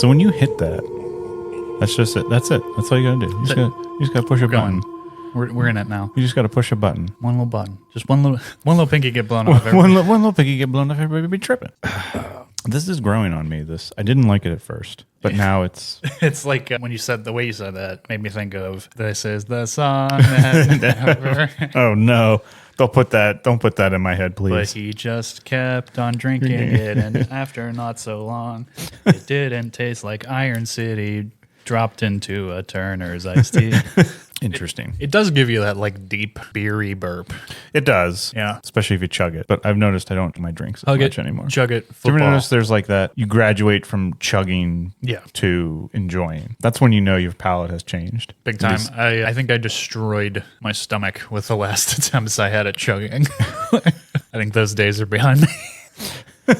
So when you hit that, that's just it. That's it. That's all you gotta do. You just gotta push a button. We're in it now. You just gotta push a button. One little button. Just one little pinky get blown off. One little piggy get blown off. Everybody be tripping. This is growing on me. I didn't like it at first, but now it's. It's like when you said the way you said that made me think of "This is the song that never." Oh no! Don't put that in my head, please. But he just kept on drinking it, and after not so long, it didn't taste like Iron City. Dropped into a Turner's iced tea. Interesting. It does give you that like deep beery burp. It does. Yeah. Especially if you chug it. But I've noticed I don't do my drinks as much anymore. Chug it. Do you ever notice there's like that you graduate from chugging to enjoying? That's when you know your palate has changed. Big time. I think I destroyed my stomach with the last attempts I had at chugging. I think those days are behind me.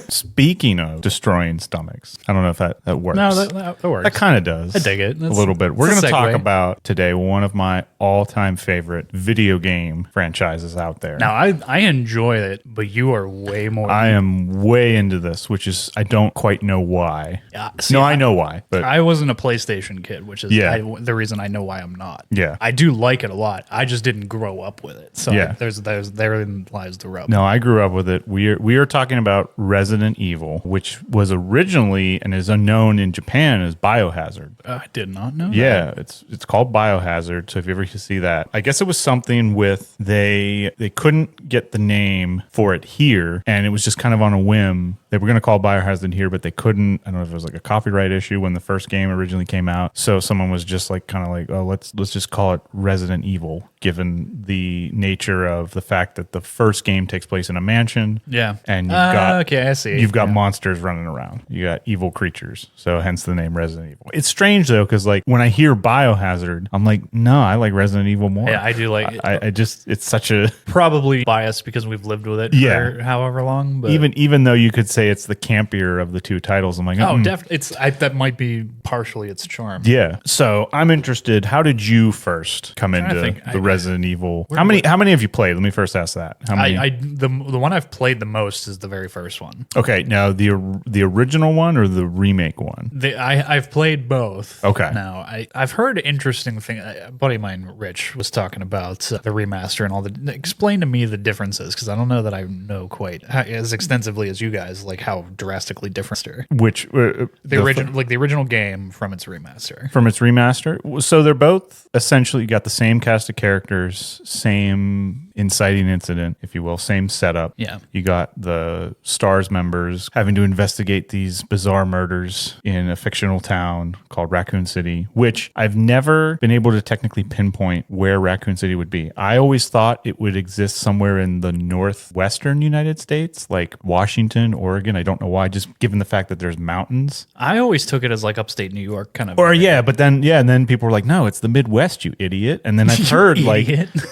Speaking of destroying stomachs, I don't know if that works. No, that works. That kind of does. I dig it. A little bit. We're going to talk about today one of my all-time favorite video game franchises out there. Now, I enjoy it, but you are way more. I am way into this, which is, I don't quite know why. See, I know why. But I wasn't a PlayStation kid, which is the reason I know why I'm not. Yeah. I do like it a lot. I just didn't grow up with it. So Yeah. therein lies the rub. No, I grew up with it. We are talking about Resident Evil, which was originally and is unknown in Japan as Biohazard. I did not know Yeah, it's called Biohazard. So if you ever see that, I guess it was something with they couldn't get the name for it here, and it was just kind of on a whim. They were going to call Biohazard here, but they couldn't. I don't know if it was like a copyright issue when the first game originally came out. So someone was just like kind of like, oh, let's just call it Resident Evil, given the nature of the fact that the first game takes place in a mansion. Yeah. And you've got okay, I see. You've got monsters running around. You got evil creatures. So hence the name Resident Evil. It's strange though, because like when I hear Biohazard, I'm like, no, I like Resident Evil more. Yeah, I do like it. I just, it's such a Probably biased because we've lived with it for however long. But even though you could say it's the campier of the two titles, I'm like, definitely. That might be partially its charm. Yeah. So I'm interested. How did you first come into the Resident Evil? How many have you played? Let me first ask that. How many? The one I've played the most is the very first one. Okay. Now the original one or the remake one? I've played both. Okay. Now I've heard interesting things. A buddy of mine, Rich, was talking about the remaster and all the. Explain to me the differences, because I don't know that I know quite as extensively as you guys, like how drastically different. Which the original game from its remaster. From its remaster. So they're both essentially got the same cast of characters, same inciting incident, if you will, same setup. Yeah. You got the STARS members having to investigate these bizarre murders in a fictional town called Raccoon City, which I've never been able to technically pinpoint where Raccoon City would be. I always thought it would exist somewhere in the northwestern United States, like Washington, Oregon. I don't know why, just given the fact that there's mountains. I always took it as like upstate New York kind of. Or but then people were like, no, it's the Midwest, you idiot. And then I've heard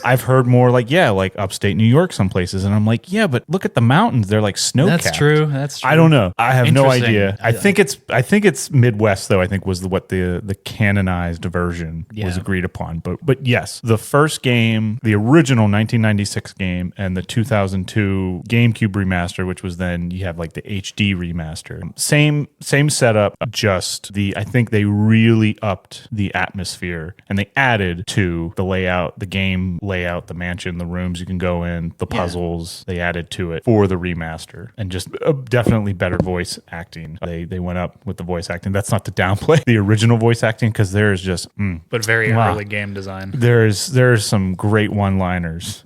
I've heard more like upstate New York some places, and I'm like, yeah, but look at the mountains, they're like snow-capped. That's true. I don't know. I have no idea. I think it's Midwest though. I think was what the canonized version was agreed upon. But yes, the first game, the original 1996 game, and the 2002 GameCube remaster, which was then you have like the HD remaster. Same setup, just I think they really upped the atmosphere and they added to the layout, the game layout, the mansion, the rooms you can go in, the puzzles. They added to it for the remaster, and just definitely better voice acting. They went up with the voice acting. That's not to downplay the original voice acting, because there is just but very early game design. There's some great one-liners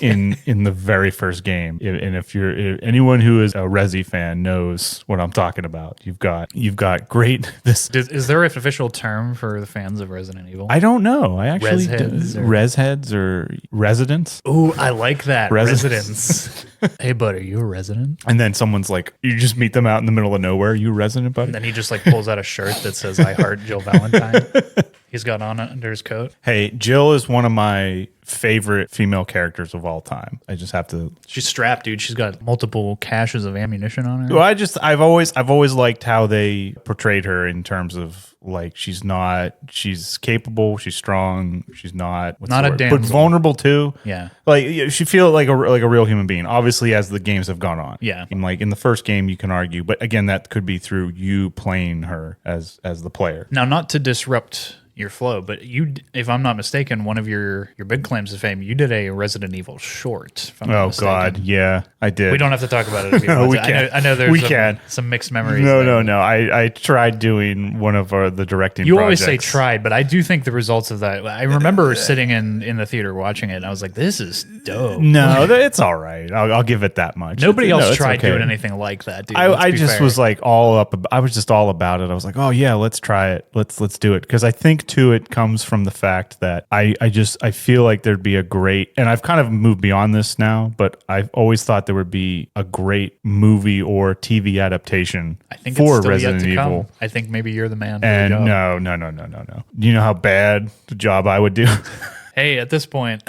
in the very first game, and if anyone who is a Resi fan knows what I'm talking about. You've got great. Is there an official term for the fans of Resident Evil? I don't know. I actually res heads or residents. Ooh, I like that. Residents. Hey, bud, are you a resident? And then someone's like, you just meet them out in the middle of nowhere. Are you a resident, buddy? And then he just like pulls out a shirt that says "I heart Jill Valentine." he's got on under his coat. Hey, Jill is one of my favorite female characters of all time. I just have to. She's strapped, dude. She's got multiple caches of ammunition on her. Well, I've always liked how they portrayed her in terms of like she's capable, she's strong, she's not a damsel, but vulnerable too. Yeah, like she feels like a real human being. Obviously, as the games have gone on. Yeah, and like in the first game, you can argue, but again, that could be through you playing her as the player. Now, not to disrupt your flow, but you, if I'm not mistaken, one of your big claims to fame, you did a Resident Evil short. If I'm not mistaken. God, yeah, I did. We don't have to talk about it. If you want we to. can. I know there's some mixed memories. No. I tried doing one of the directing. You projects. always say tried, but I do think the results of that. I remember sitting in the theater watching it, and I was like, "This is dope." No, it's all right. I'll give it that much. Nobody else tried doing anything like that, dude. I just was like all up. I was just all about it. I was like, "Oh yeah, let's try it. Let's do it." Because I think too, it comes from the fact that I feel like there'd be a great, and I've kind of moved beyond this now, but I've always thought there would be a great movie or TV adaptation for Resident Evil. I think maybe you're the man. And no. Do you know how bad the job I would do? Hey, at this point.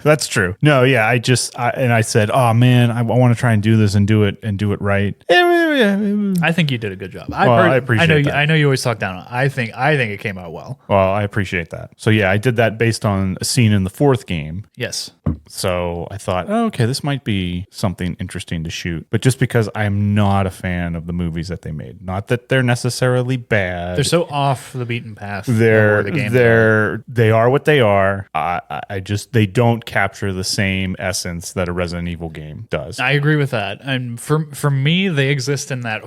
That's true. No, yeah, I said, oh man, I want to try and do this and do it right. I think you did a good job. I appreciate that. I know you always talk down on it. I think it came out well. Well, I appreciate that. So yeah, I did that based on a scene in the fourth game. Yes. So I thought, okay, this might be something interesting to shoot. But just because I'm not a fan of the movies that they made, not that they're necessarily bad. They're so off the beaten path. They are what they are. They don't capture the same essence that a Resident Evil game does. I agree with that. And for me, they exist in that,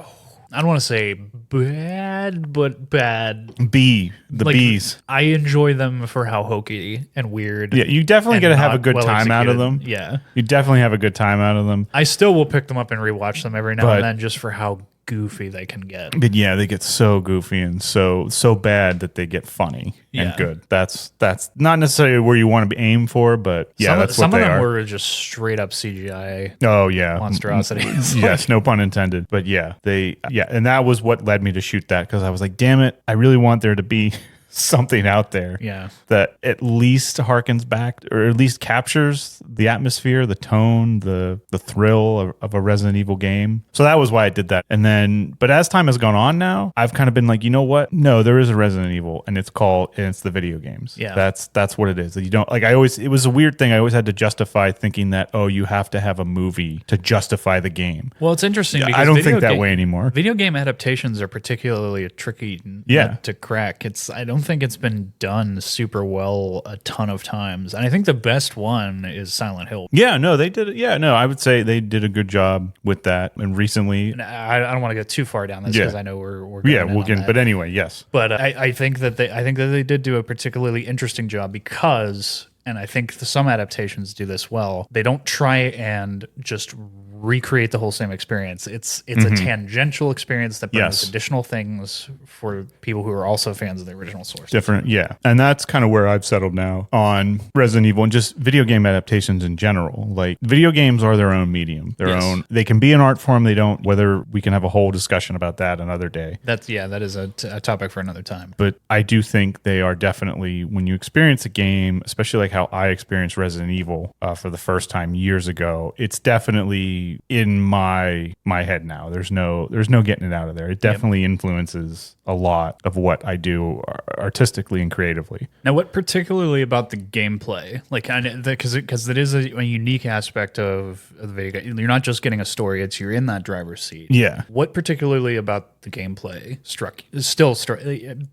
I don't want to say bad, but bad. Bees. I enjoy them for how hokey and weird. Yeah, you definitely get to have a good time out of them. Yeah. You definitely have a good time out of them. I still will pick them up and rewatch them every now and then just for how goofy they can get. But yeah, they get so goofy and so bad that they get funny and good. That's not necessarily where you want to be aimed for, but yeah, some of them were just straight up CGI. Oh yeah, monstrosities. Yes, no pun intended. But and that was what led me to shoot that, because I was like, damn it, I really want there to be something out there that at least harkens back, or at least captures the atmosphere, the tone, the thrill of a Resident Evil game. So that was why I did that. And then, but as time has gone on now, I've kind of been like, you know what? No, there is a Resident Evil, and it's the video games. Yeah. That's what it is. You don't, like, it was a weird thing. I always had to justify thinking that, oh, you have to have a movie to justify the game. Well, it's interesting because I don't think that way anymore. Video game adaptations are particularly a tricky nut to crack. I don't think it's been done super well a ton of times, and I think the best one is Silent Hill. Yeah, no, they did it. Yeah, no, I would say they did a good job with that. And recently, I don't want to go too far down this because I know we're we'll get. But anyway, yes. But I think that they did do a particularly interesting job because. And I think some adaptations do this well. They don't try and just recreate the whole same experience. It's a tangential experience that brings additional things for people who are also fans of the original source. Different, yeah. And that's kind of where I've settled now on Resident Evil and just video game adaptations in general. Like, video games are their own medium, their own. They can be an art form. They don't. Whether we can have a whole discussion about that another day. That is a topic for another time. But I do think they are definitely, when you experience a game, especially like how I experienced Resident Evil for the first time years ago, it's definitely in my head now. There's no getting it out of there. It definitely influences a lot of what I do artistically and creatively. Now, what particularly about the gameplay, like, because it is a unique aspect of the video game. You're not just getting a story; you're in that driver's seat. Yeah. What particularly about the gameplay struck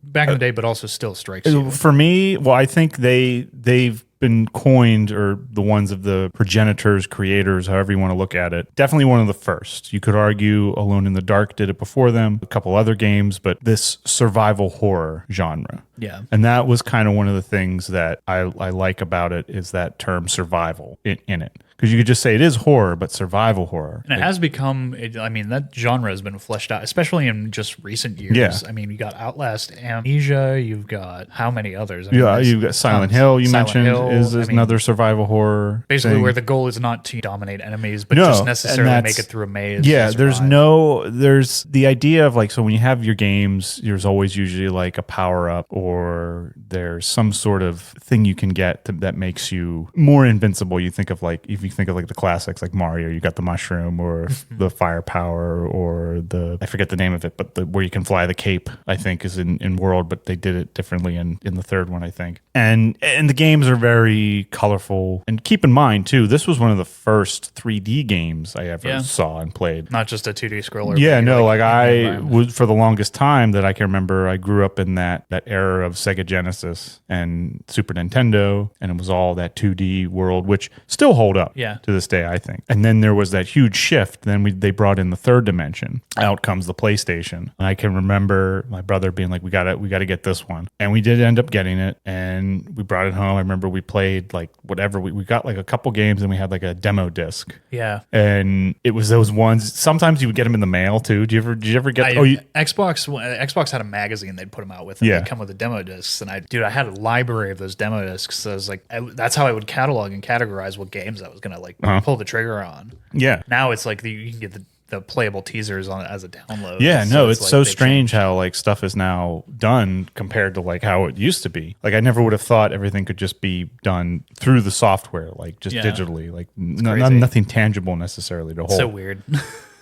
back in the day, but also still strikes you? For me, well, I think they've been coined, or the ones of the progenitors, creators, however you want to look at it, definitely one of the first. You could argue Alone in the Dark did it before them, a couple other games, but this survival horror genre. Yeah. And that was kind of one of the things that I like about it, is that term survival in it. Because you could just say it is horror, but survival horror. And it has become, that genre has been fleshed out, especially in just recent years. Yeah. I mean, you got Outlast, Amnesia, you've got how many others? You've got Silent Hill, mentioned, is another survival horror. Basically, thing. Where the goal is not to dominate enemies, but just necessarily make it through a maze. Yeah, there's the idea of, like, so when you have your games, there's always usually like a power up or there's some sort of thing you can get that makes you more invincible. You think of like, if you think of like the classics like Mario, you got the mushroom or the firepower or I forget the name of it, but where you can fly the cape, I think is in World, but they did it differently in the third one, I think. And the games are very colorful. And keep in mind too, this was one of the first 3D games I ever saw and played. Not just a 2D scroller. Yeah, no, like I was, for the longest time that I can remember, I grew up in that era of Sega Genesis and Super Nintendo, and it was all that 2D world, which still hold up to this day, I think. And then there was that huge shift. Then they brought in the third dimension. Out comes the PlayStation. And I can remember my brother being like, we gotta get this one. And we did end up getting it, and we brought it home. I remember we played like whatever. We got like a couple games, and we had like a demo disc. Yeah. And it was those ones. Sometimes you would get them in the mail too. Did you ever get? Xbox had a magazine they'd put them out with. And they'd come with the demo discs, and I had a library of those demo discs. So I was like, that's how I would catalog and categorize what games I was gonna like pull the trigger on. Yeah. Now it's like you can get the playable teasers on it as a download. Yeah, no, it's like so strange how like stuff is now done compared to like how it used to be. Like I never would have thought everything could just be done through the software, like just digitally, like nothing tangible necessarily to hold. So weird.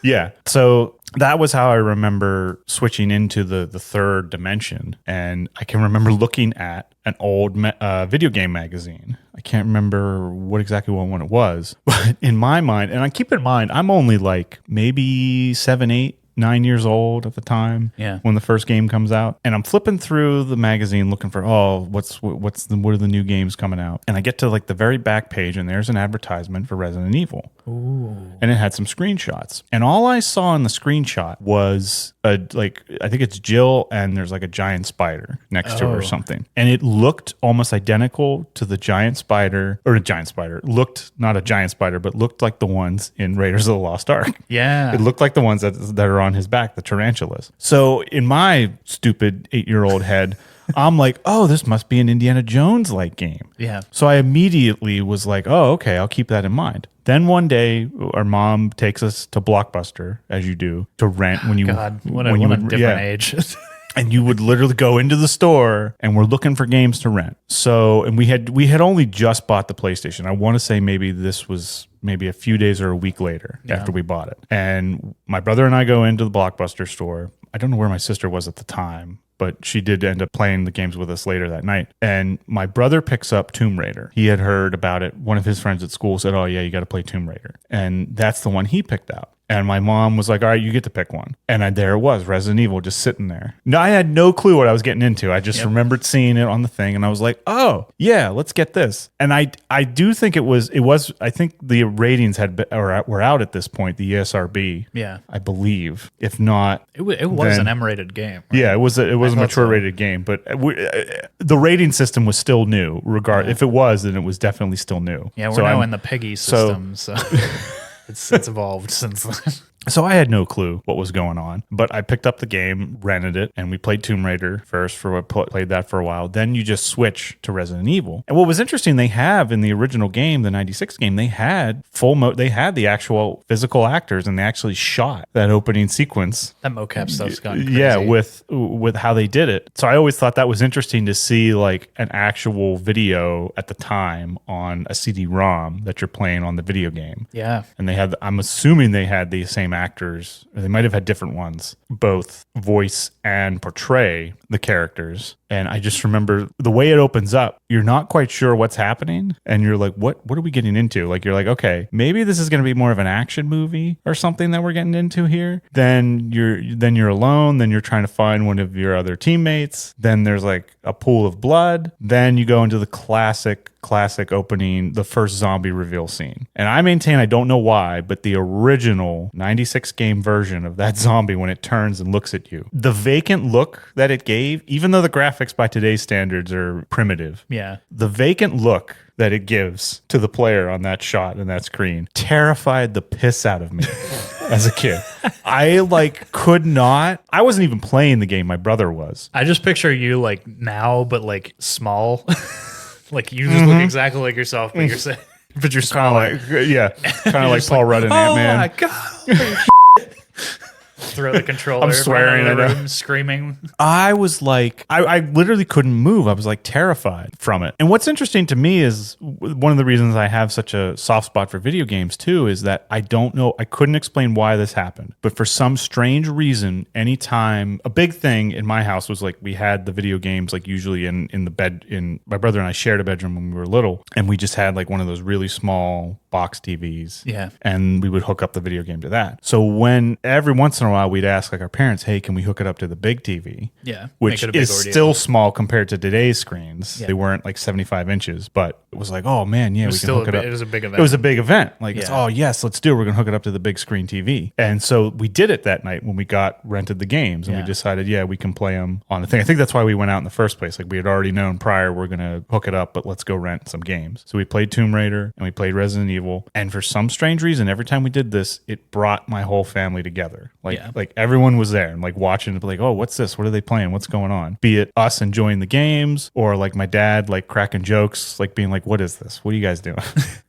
Yeah. So that was how I remember switching into the third dimension. And I can remember looking at an old video game magazine. I can't remember what exactly one it was. But in my mind, and I keep in mind, I'm only like maybe 7, 8, 9 years old at the time when the first game comes out. And I'm flipping through the magazine looking for, what are the new games coming out? And I get to like the very back page, and there's an advertisement for Resident Evil. Ooh. And it had some screenshots. And all I saw in the screenshot was I think it's Jill, and there's like a giant spider next to her or something. And it looked almost identical to the giant spider, or a giant spider. Looked not a giant spider, but looked like the ones in Raiders of the Lost Ark. Yeah. It looked like the ones that are on his back, the tarantulas. So in my stupid 8-year-old head, I'm like, oh, this must be an Indiana Jones-like game. Yeah. So I immediately was like, oh, okay, I'll keep that in mind. Then one day, our mom takes us to Blockbuster, as you do, to rent when you what a different age. And you would literally go into the store, and we're looking for games to rent. So, and we had only just bought the PlayStation. I want to say maybe this was maybe a few days or a week later after we bought it. And my brother and I go into the Blockbuster store. I don't know where my sister was at the time, but she did end up playing the games with us later that night. And my brother picks up Tomb Raider. He had heard about it. One of his friends at school said, oh yeah, you got to play Tomb Raider. And that's the one he picked out. And my mom was like, all right, you get to pick one. And there it was, Resident Evil, just sitting there. No, I had no clue what I was getting into. I just remembered seeing it on the thing, and I was like, oh, yeah, let's get this. And I do think it was, I think the ratings were out at this point, the ESRB. Yeah. I believe. If not. It was an M-rated game. Right? Yeah, it was a mature rated game, but the rating system was still new. If it was, then it was definitely still new. Yeah, we're now in the PEGI system, so. It's evolved since then. So I had no clue what was going on, but I picked up the game, rented it, and we played Tomb Raider first. Played that for a while. Then you just switch to Resident Evil. And what was interesting, they have in the original game, the 96 game, they had they had the actual physical actors, and they actually shot that opening sequence. That mocap stuff's gone crazy. Yeah, with how they did it. So I always thought that was interesting to see like an actual video at the time on a CD-ROM that you're playing on the video game. Yeah. And I'm assuming they had the same actors, or they might have had different ones, both voice and portray the characters. And I just remember the way it opens up, you're not quite sure what's happening, and you're like, what are we getting into? Like, you're like, okay, maybe this is going to be more of an action movie or something that we're getting into here. Then you're alone. Then you're trying to find one of your other teammates. Then there's like a pool of blood. Then you go into the classic opening, the first zombie reveal scene. And I maintain, I don't know why, but the original 96 game version of that zombie, when it turns and looks at you, the vacant look that it gave, even though the graphics by today's standards are primitive, the vacant look that it gives to the player on that shot and that screen terrified the piss out of me as a kid. I could not. I wasn't even playing the game. My brother was. I just picture you like now, but like small. Like you just look exactly like yourself, but you're saying, but you're smaller. Kind of like Paul Rudd and Ant-Man. Oh my god! throw the controller. I'm swearing in the at room, screaming. I was like, I literally couldn't move. I was like terrified from it. And what's interesting to me is one of the reasons I have such a soft spot for video games too is that I don't know, I couldn't explain why this happened. But for some strange reason, anytime, a big thing in my house was like we had the video games like usually in the bed, my brother and I shared a bedroom when we were little, and we just had like one of those really small box TVs. Yeah. And we would hook up the video game to that. So when every once in a while we'd ask like our parents, hey, can we hook it up to the big TV? Yeah. Which is still small compared to today's screens. Yeah. They weren't like 75 inches, but it was like, oh man, yeah, we can hook it up. It was a big event. It was a big event. Like, it's, oh yes, let's do it. We're going to hook it up to the big screen TV. And so we did it that night when we rented the games, and we decided, yeah, we can play them on the thing. I think that's why we went out in the first place. Like we had already known prior we're going to hook it up, but let's go rent some games. So we played Tomb Raider and we played Resident Evil. And for some strange reason, every time we did this, it brought my whole family together. Like everyone was there and like watching, like, oh, what's this? What are they playing? What's going on? Be it us enjoying the games or like my dad like cracking jokes, like being like, what is this? What are you guys doing?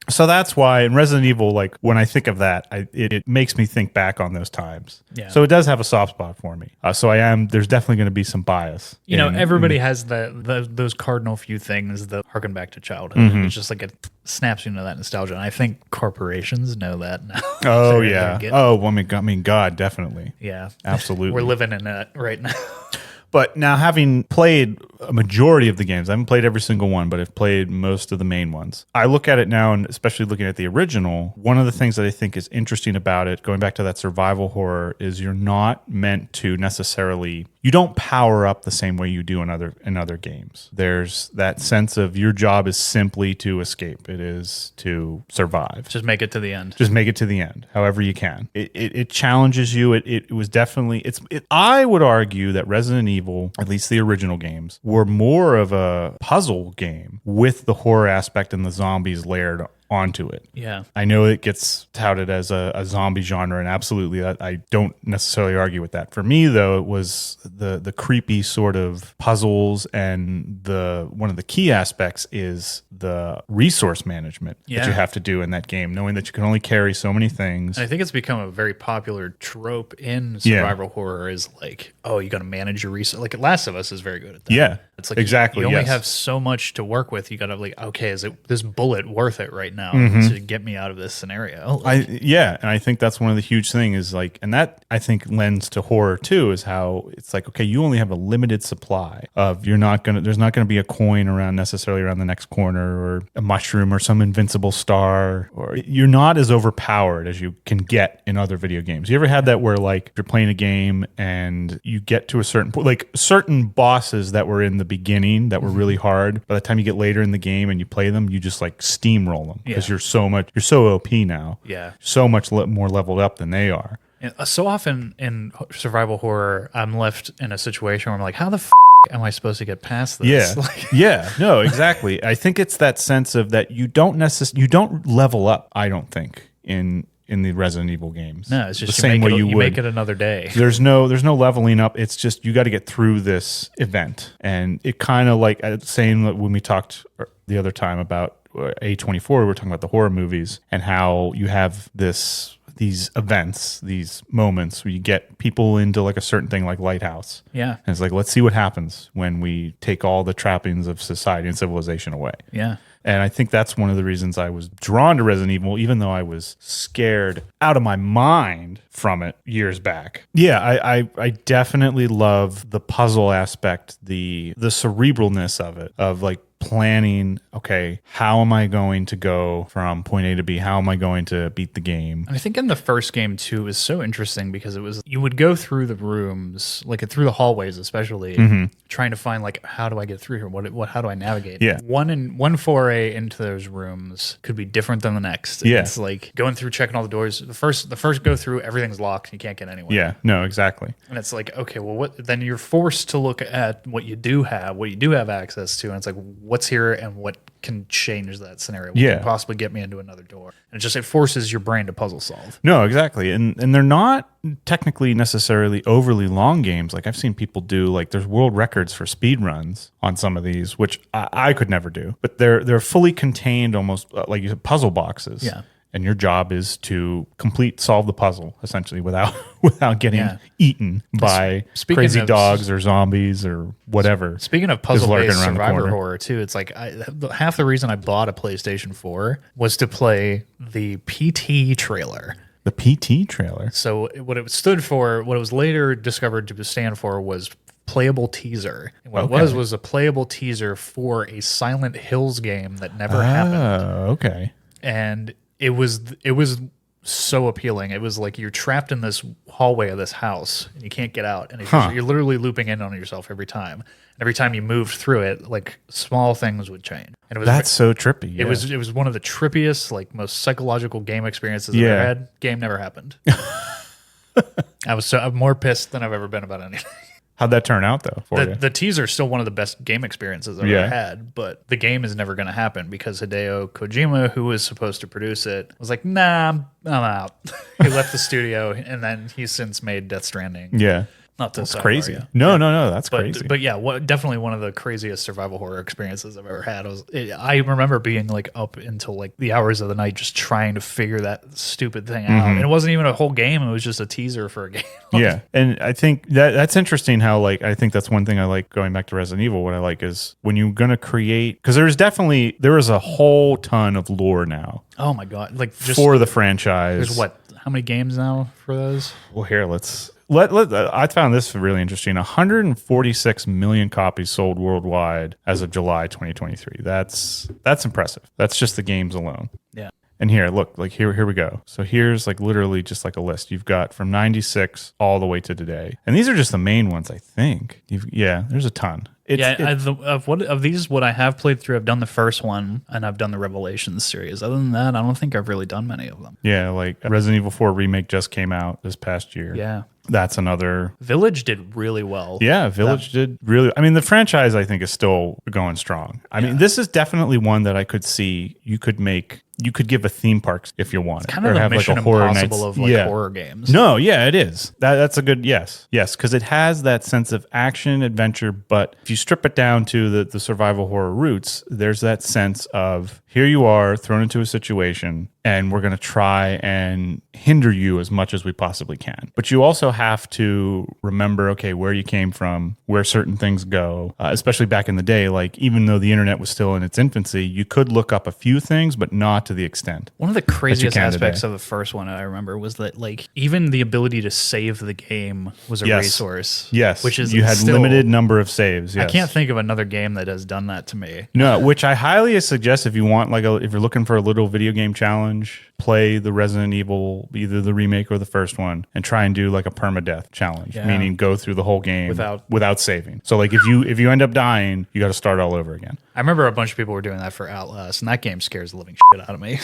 So that's why in Resident Evil, like when I think of that, it makes me think back on those times. Yeah. So it does have a soft spot for me. So there's definitely going to be some bias. You know, everybody has those cardinal few things that harken back to childhood. Mm-hmm. It's just like it snaps you into that nostalgia. And I think corporations know that now. Oh, yeah. Oh, I mean, God, definitely. Yeah. Absolutely. We're living in it right now. But now, having played a majority of the games, I haven't played every single one, but I've played most of the main ones. I look at it now, and especially looking at the original, one of the things that I think is interesting about it, going back to that survival horror, is you're not meant to necessarily, you don't power up the same way you do in other games. There's that sense of your job is simply to escape. It is to survive. Just make it to the end. Just make it to the end, however you can. It challenges you. It was definitely, I would argue that Resident Evil, at least the original games, were more of a puzzle game with the horror aspect and the zombies layered onto it. Yeah. I know it gets touted as a zombie genre, and absolutely I don't necessarily argue with that. For me, though, it was the creepy sort of puzzles, and one of the key aspects is the resource management that you have to do in that game, knowing that you can only carry so many things. And I think it's become a very popular trope in survival horror is like, oh, you got to manage your resource. Like Last of Us is very good at that. Yeah. It's like exactly. You only have so much to work with. You got to like, okay, is this bullet worth it right now to get me out of this scenario? Like, and I think that's one of the huge things is like, and that I think lends to horror too, is how it's like, okay, you only have a limited supply of, there's not going to be a coin necessarily around the next corner, or a mushroom or some invincible star, or you're not as overpowered as you can get in other video games. You ever had that where like you're playing a game and you get to a certain point, like certain bosses that were in the beginning that were really hard, by the time you get later in the game and you play them, you just like steamroll them because you're so OP now. Yeah. So much more leveled up than they are. So often in survival horror, I'm left in a situation where I'm like, how the am I supposed to get past this? Yeah. No, exactly. I think it's that sense of that you don't level up, I don't think, in the Resident Evil games. No, it's just the same way you would make it another day. There's no leveling up. It's just you got to get through this event. And it kind of like saying when we talked the other time about A24, we were talking about the horror movies and how you have these events, these moments where you get people into like a certain thing like Lighthouse. Yeah. And it's like, let's see what happens when we take all the trappings of society and civilization away. Yeah. And I think that's one of the reasons I was drawn to Resident Evil, even though I was scared out of my mind from it years back. Yeah, I definitely love the puzzle aspect, the cerebralness of it, of like planning, okay, how am I going to go from point A to B? How am I going to beat the game? I think in the first game too, it was so interesting because it was, you would go through the rooms, like through the hallways especially, trying to find like, how do I get through here? How do I navigate? Yeah. One foray into those rooms could be different than the next. Yeah. It's like going through, checking all the doors. The first go through, everything's locked. You can't get anywhere. Yeah, no, exactly. And it's like, okay, well, then you're forced to look at what you do have access to. And it's like, what's here and what can change that scenario? What can possibly get me into another door? And it forces your brain to puzzle solve. No, exactly. And they're not technically necessarily overly long games. Like I've seen people do, like there's world records for speed runs on some of these, which I could never do. But they're fully contained, almost like you said, puzzle boxes. Yeah. and your job is to solve the puzzle essentially without getting eaten by crazy dogs or zombies or whatever. Speaking of puzzle-based survivor horror too, it's like half the reason I bought a PlayStation 4 was to play the PT trailer. The PT trailer. So what it stood for, what it was later discovered to stand for, was playable teaser. And what it was a playable teaser for a Silent Hills game that never happened. Oh, okay. And it was so appealing. It was like you're trapped in this hallway of this house and you can't get out, and you're literally looping in on yourself every time. And every time you moved through it, like small things would change. And it was That's so trippy. Yeah. It was one of the trippiest, like most psychological game experiences I've ever had. Game never happened. I'm more pissed than I've ever been about anything. How'd that turn out, though, for you? The teaser is still one of the best game experiences I've ever had, but the game is never going to happen because Hideo Kojima, who was supposed to produce it, was like, nah, I'm out. He left the studio, and then he's since made Death Stranding. Yeah. Not to That's crazy. No, that's crazy. But yeah, definitely one of the craziest survival horror experiences I've ever had. I remember being like up until like the hours of the night just trying to figure that stupid thing out. And it wasn't even a whole game. It was just a teaser for a game. Yeah. And I think that's interesting how, like, I think that's one thing I like going back to Resident Evil. What I like is when you're going to create, because there is a whole ton of lore now. Oh my God. Like just for the franchise. There's how many games now for those? Well, here, I found this really interesting. 146 million copies sold worldwide as of July 2023. That's impressive. That's just the games alone. Yeah. And here, look, like here we go. So here's like literally just like a list. You've got from 96 all the way to today. And these are just the main ones, I think. There's a ton. Of these, what I have played through, I've done the first one and I've done the Revelations series. Other than that, I don't think I've really done many of them. Yeah, like Resident Evil 4 Remake just came out this past year. Yeah. That's another. Village did really well. Yeah, Village did really. I mean, the franchise, I think, is still going strong. I mean, this is definitely one that I could see you could make. You could give a theme park if you want. It's kind of the Mission Impossible of horror games. No, yeah, it is. That's a good yes, because it has that sense of action adventure. But if you strip it down to the survival horror roots, there's that sense of here you are thrown into a situation, and we're going to try and hinder you as much as we possibly can. But you also have to remember, okay, where you came from, where certain things go, especially back in the day. Like, even though the internet was still in its infancy, you could look up a few things, but not to the extent. One of the craziest aspects of the first one I remember was that, like, even the ability to save the game was a resource. Yes. Which is you had limited number of saves. Yes. I can't think of another game that has done that to me. No, which I highly suggest if you want, like, if you're looking for a little video game challenge, play the Resident Evil, either the remake or the first one, and try and do like a permadeath challenge, meaning go through the whole game without saving. So like if you end up dying, you got to start all over again. I remember a bunch of people were doing that for Outlast, and that game scares the living shit out of me.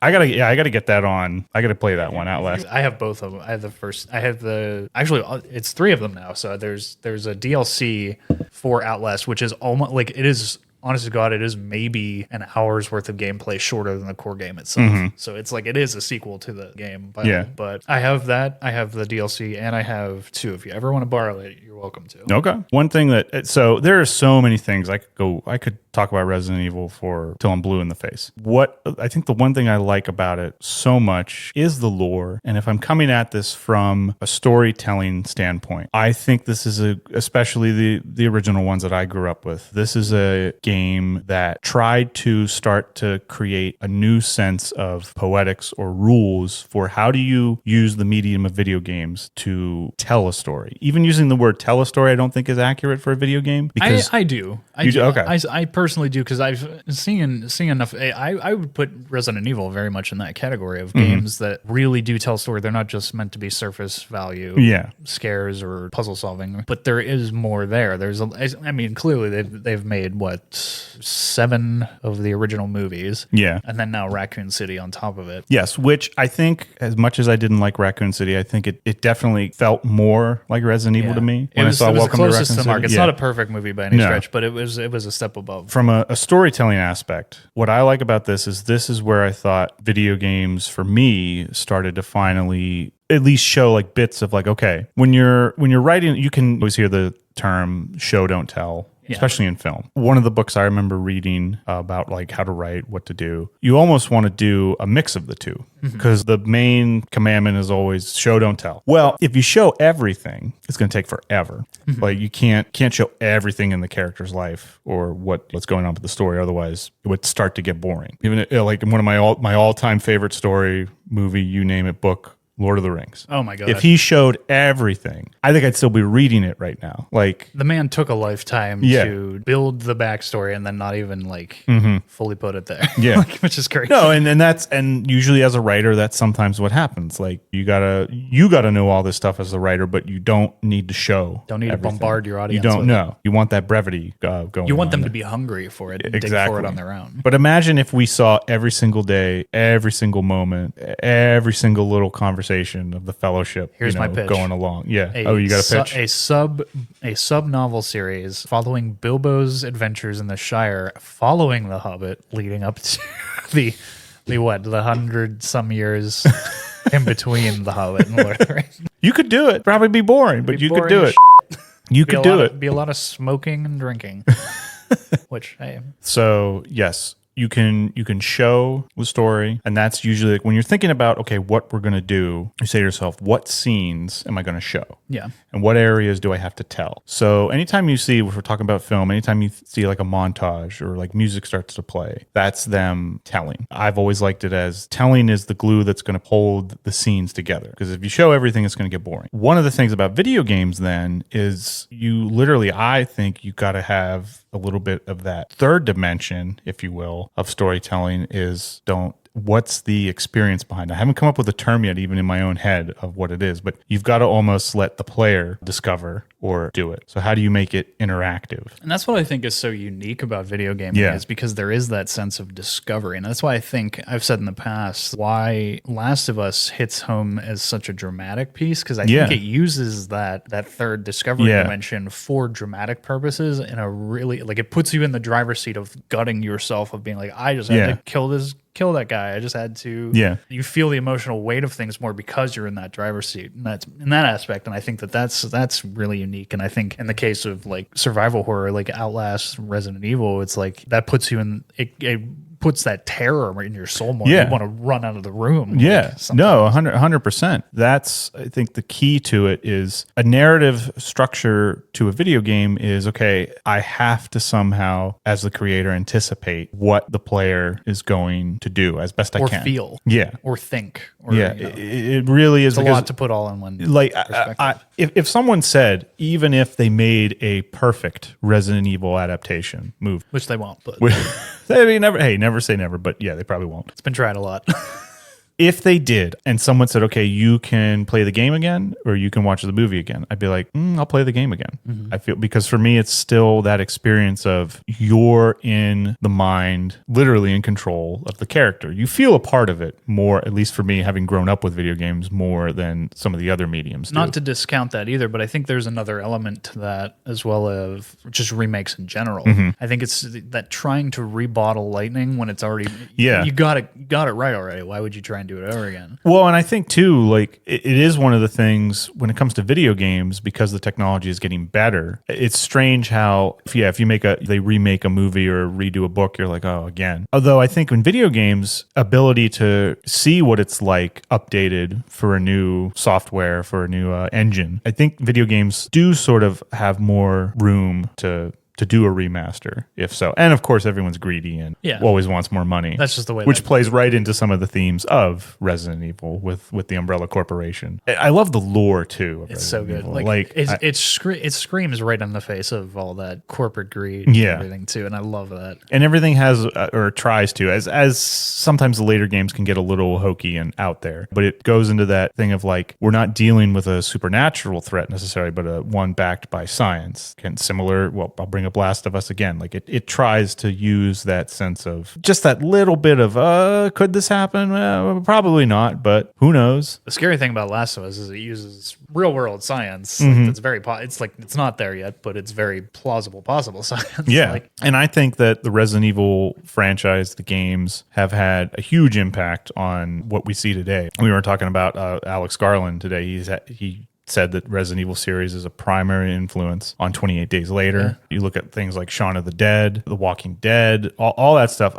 I gotta get that on. I gotta play that one, Outlast. I have both of them. I have the first. I have actually it's 3 of them now. So there's a DLC for Outlast, which is almost like it is. Honest to God, it is maybe an hour's worth of gameplay shorter than the core game itself. So it's like it is a sequel to the game. But I have that. I have the DLC, and I have 2. If you ever want to borrow it, you're welcome to. Okay. One thing so there are so many things I could talk about Resident Evil till I'm blue in the face. What I think the one thing I like about it so much is the lore. And if I'm coming at this from a storytelling standpoint, I think this is especially the original ones that I grew up with. This is a game that tried to start to create a new sense of poetics or rules for how do you use the medium of video games to tell a story. Even using the word tell a story, I don't think is accurate for a video game. Because I do. Okay. I personally do, because I've seen enough. I would put Resident Evil very much in that category of games that really do tell a story. They're not just meant to be surface value scares or puzzle solving, but there is more there. Clearly they've made 7 of the original movies. Yeah. And then now Raccoon City on top of it. Yes, which I think, as much as I didn't like Raccoon City, I think it definitely felt more like Resident Evil to me when I saw Welcome to Raccoon City. It's not a perfect movie by any stretch, but it was a step above. From a storytelling aspect, what I like about this is where I thought video games for me started to finally at least show like bits of like, okay, when you're writing, you can always hear the term show don't tell. especially in film. One of the books I remember reading about like how to write, what to do, you almost want to do a mix of the two because the main commandment is always show, don't tell. Well, if you show everything, it's going to take forever. Like you can't show everything in the character's life or what's going on with the story. Otherwise, it would start to get boring. Even like one of my all-time favorite story, movie, you name it, book, Lord of the Rings. Oh my God. If he showed everything, I think I'd still be reading it right now. Like the man took a lifetime to build the backstory and then not even like fully put it there. Yeah. Like, which is crazy. No, and usually as a writer, that's sometimes what happens. Like you gotta know all this stuff as a writer, but you don't need to show. Don't need everything. To bombard your audience. You don't know. You want that brevity going. You want them to be hungry for it and dig for it on their own. But imagine if we saw every single day, every single moment, every single little conversation of the Fellowship. Here's my pitch. Going along. Yeah. You got a pitch? A sub novel series following Bilbo's adventures in the Shire, following the Hobbit, leading up to the 100 some years in between the Hobbit and Lord of the Rings. You could do it. Probably be boring, but you could do it. You could do it. Be a lot of smoking and drinking. Which hey. So yes. You can show the story, and that's usually like when you're thinking about, okay, what we're going to do, you say to yourself, what scenes am I going to show? Yeah. And what areas do I have to tell? So anytime you see, if we're talking about film, anytime you see like a montage or like music starts to play, that's them telling. I've always liked it as telling is the glue that's going to hold the scenes together. Because if you show everything, it's going to get boring. One of the things about video games then is you literally, I think you got to have a little bit of that third dimension, if you will, of storytelling is what's the experience behind it? I haven't come up with a term yet, even in my own head, of what it is, but you've got to almost let the player discover or do it. So how do you make it interactive? And that's what I think is so unique about video gaming is because there is that sense of discovery. And that's why I think I've said in the past why Last of Us hits home as such a dramatic piece, because I think it uses that third discovery dimension for dramatic purposes in a really, like it puts you in the driver's seat of gutting yourself, of being like, I just had to kill that guy. I just had to. Yeah. You feel the emotional weight of things more because you're in that driver's seat, and that's in that aspect. And I think that's really unique. And I think in the case of like survival horror, like Outlast, Resident Evil, it's like that puts you in it puts that terror in your soul more. You want to run out of the room. Yeah. No, 100%. That's, I think the key to it is a narrative structure to a video game is, okay, I have to somehow, as the creator, anticipate what the player is going to do as best I can. Or feel. Yeah. Or think. Or, it really is. It's a lot to put all in one. Like, if someone said, even if they made a perfect Resident Evil adaptation movie, which they won't, but never say never, but yeah, they probably won't. It's been tried a lot. If they did, and someone said, okay, you can play the game again, or you can watch the movie again, I'd be like, I'll play the game again. Mm-hmm. I feel, because for me, it's still that experience of you're in the mind, literally in control of the character. You feel a part of it more, at least for me, having grown up with video games more than some of the other mediums do. Not to discount that either, but I think there's another element to that as well as just remakes in general. Mm-hmm. I think it's that trying to rebottle lightning when it's already, you got it right already. Why would you try and do it over again? Well, and I think too, like it is one of the things when it comes to video games, because the technology is getting better. It's strange how if they remake a movie or redo a book, you're like, oh, again. Although I think in video games, ability to see what it's like updated for a new software, for a new engine, I think video games do sort of have more room to do a remaster, if so. And of course, everyone's greedy and always wants more money. That's just the way. Which plays right into some of the themes of Resident Evil with the Umbrella Corporation. I love the lore too. Of it's Resident so good. Evil. It screams right in the face of all that corporate greed and everything too, and I love that. And everything has or tries to, as sometimes the later games can get a little hokey and out there, but it goes into that thing of like, we're not dealing with a supernatural threat necessarily, but a one backed by science. I'll bring up Last of Us again. Like it tries to use that sense of just that little bit of could this happen? Probably not, but who knows? The scary thing about Last of Us is it uses real world science. Mm-hmm. That's very it's like it's not there yet, but it's very plausible possible science. Yeah. And I think that the Resident Evil franchise, the games, have had a huge impact on what we see today. We were talking about Alex Garland today. He said that Resident Evil series is a primary influence on 28 Days Later. You look at things like Shaun of the Dead, The Walking Dead, all that stuff.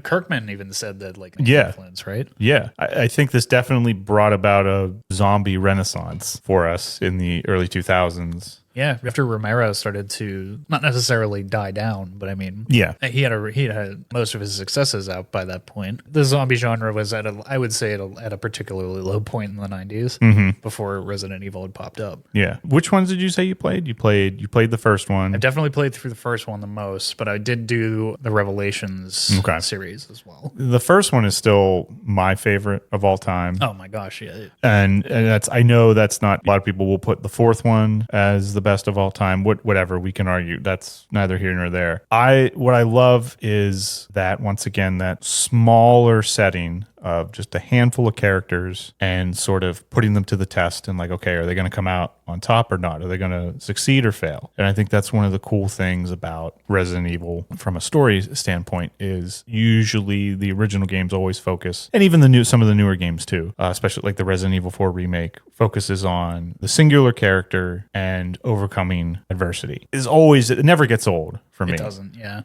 Kirkman even said that, like, influence, right? Yeah. I think this definitely brought about a zombie renaissance for us in the early 2000s. Yeah, after Romero started to not necessarily die down, but I mean, he had most of his successes out by that point. The zombie genre was at a particularly low point in the 90s before Resident Evil had popped up. Yeah. Which ones did you say you played? You played the first one. I definitely played through the first one the most, but I did do the Revelations series as well. The first one is still my favorite of all time. Oh my gosh, yeah. And I know that's not, a lot of people will put the fourth one as the best of all time. Whatever, we can argue. That's neither here nor there. What I love is that, once again, that smaller setting of just a handful of characters and sort of putting them to the test and like, okay, are they going to come out on top or not? Are they going to succeed or fail? And I think that's one of the cool things about Resident Evil from a story standpoint is usually the original games always focus, and even some of the newer games too, especially like the Resident Evil 4 remake, focuses on the singular character and overcoming adversity. It never gets old for me. It doesn't, yeah.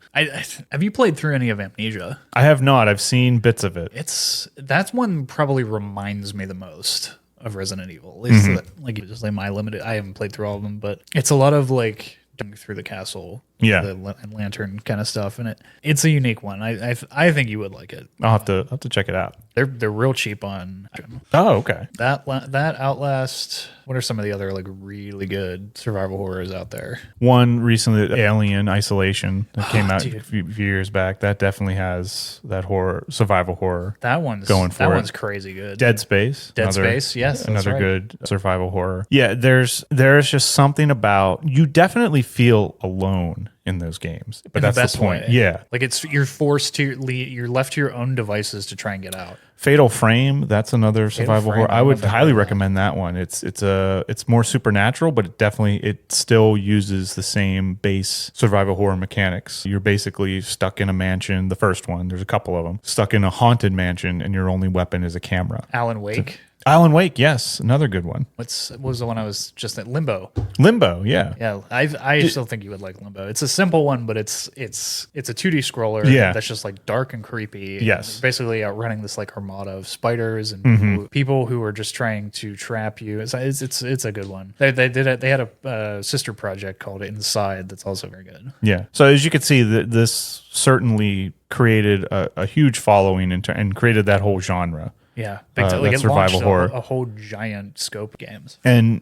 Have you played through any of Amnesia? I have not. I've seen bits of it. That one probably reminds me the most of Resident Evil. At least just like my limited. I haven't played through all of them, but it's a lot of like going through the castle, the lantern kind of stuff, and it's a unique one. I think you would like it. I'll have to check it out. They're real cheap on. Oh, okay. That Outlast. What are some of the other like really good survival horrors out there? One recently, Alien Isolation, that came out a few years back. That definitely has that survival horror. That one's crazy good. Dead Space. Yes, another good survival horror. Yeah, there's just something about, you definitely feel alone in those games, but that's the point. Yeah, like you're forced to you're left to your own devices to try and get out. Fatal Frame, that's another survival horror. I would highly recommend that one. It's more supernatural, but it still uses the same base survival horror mechanics. You're basically stuck in a mansion. The first one, there's a couple of them, stuck in a haunted mansion, and your only weapon is a camera. Alan Wake. Alan Wake, yes, another good one. What was the one I was just at? Limbo. Limbo, yeah. Yeah, I still think you would like Limbo. It's a simple one, but it's a 2D scroller that's just like dark and creepy. Yes. And basically outrunning this like armada of spiders and people who are just trying to trap you. It's a good one. They had a sister project called Inside that's also very good. Yeah. So as you can see, this certainly created a huge following and created that whole genre. Yeah, like survival horror, a whole giant scope of games. And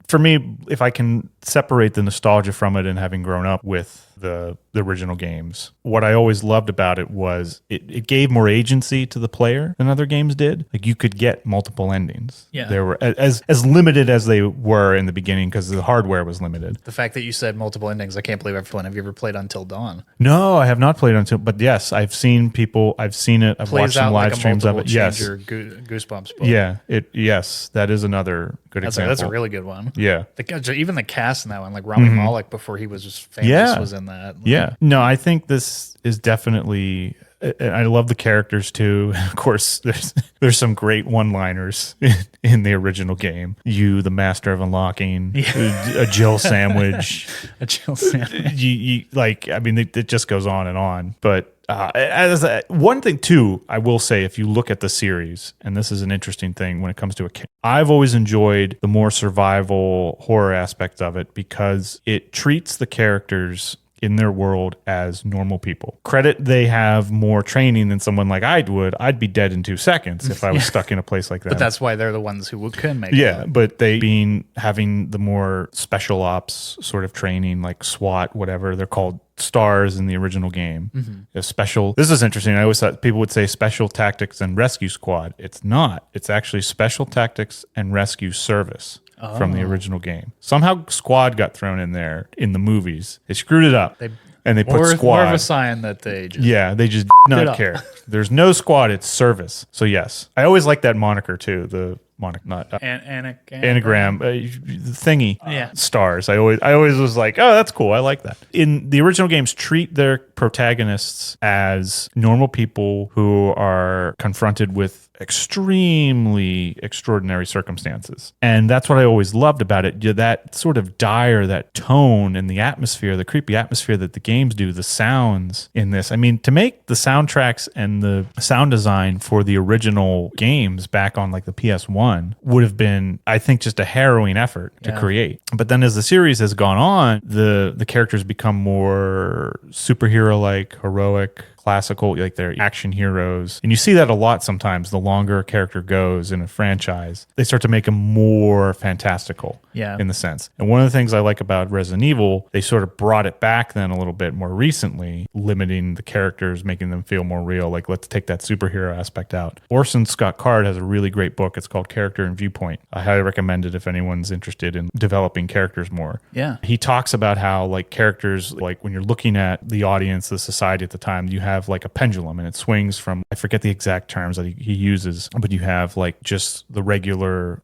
for me, if I can separate the nostalgia from it and having grown up with the original games, what I always loved about it was it gave more agency to the player than other games did. Like, you could get multiple endings. Yeah, they were as limited as they were in the beginning because the hardware was limited. The fact that you said multiple endings, I can't believe everyone. Have you ever played Until Dawn? No, I have not played Until, but yes, I've seen people. I've seen it. I've watched some live streams of it. Yes, Goosebumps. Yeah, yes, that is another good example. That's a really good one. Yeah, even the cast in that one, like Rami Malek before he was just famous, was in that. Yeah. No, I think this is definitely, I love the characters too. Of course, there's some great one-liners in the original game. You, the master of unlocking, a Jill sandwich. A Jill sandwich. It just goes on and on. But one thing too, I will say, if you look at the series, and this is an interesting thing when it comes to I've always enjoyed the more survival horror aspect of it because it treats the characters in their world as normal people. Credit they have more training than someone like I would. I'd be dead in 2 seconds if I was stuck in a place like that. But that's why they're the ones who can make it. Yeah, but they having the more special ops sort of training, like SWAT, whatever they're called, stars in the original game. Special. This is interesting. I always thought people would say Special Tactics and Rescue Squad. It's not. It's actually Special Tactics and Rescue Service. From the original game. Somehow Squad got thrown in there in the movies. They screwed it up. And they put Squad. More of a sign that they just... Yeah, they just not care. There's no Squad, it's Service. So yes. I always like that moniker too, anagram thingy stars. I always was like, oh, that's cool. I like that. In the original games, treat their protagonists as normal people who are confronted with extremely extraordinary circumstances. And that's what I always loved about it. That sort of dire, that tone and the atmosphere, the creepy atmosphere that the games do, the sounds in this. I mean, to make the soundtracks and the sound design for the original games back on like the PS1 would have been, I think, just a harrowing effort to create. But then as the series has gone on, the characters become more superhero-like, heroic, classical, like they're action heroes. And you see that a lot sometimes. The longer a character goes in a franchise, they start to make them more fantastical in the sense. And one of the things I like about Resident Evil, they sort of brought it back then a little bit more recently, limiting the characters, making them feel more real. Like, let's take that superhero aspect out. Orson Scott Card has a really great book. It's called Character and Viewpoint. I highly recommend it if anyone's interested in developing characters more. Yeah. He talks about how like characters, like when you're looking at the audience, the society at the time, you have like a pendulum and it swings from, I forget the exact terms that he uses, but you have like just the regular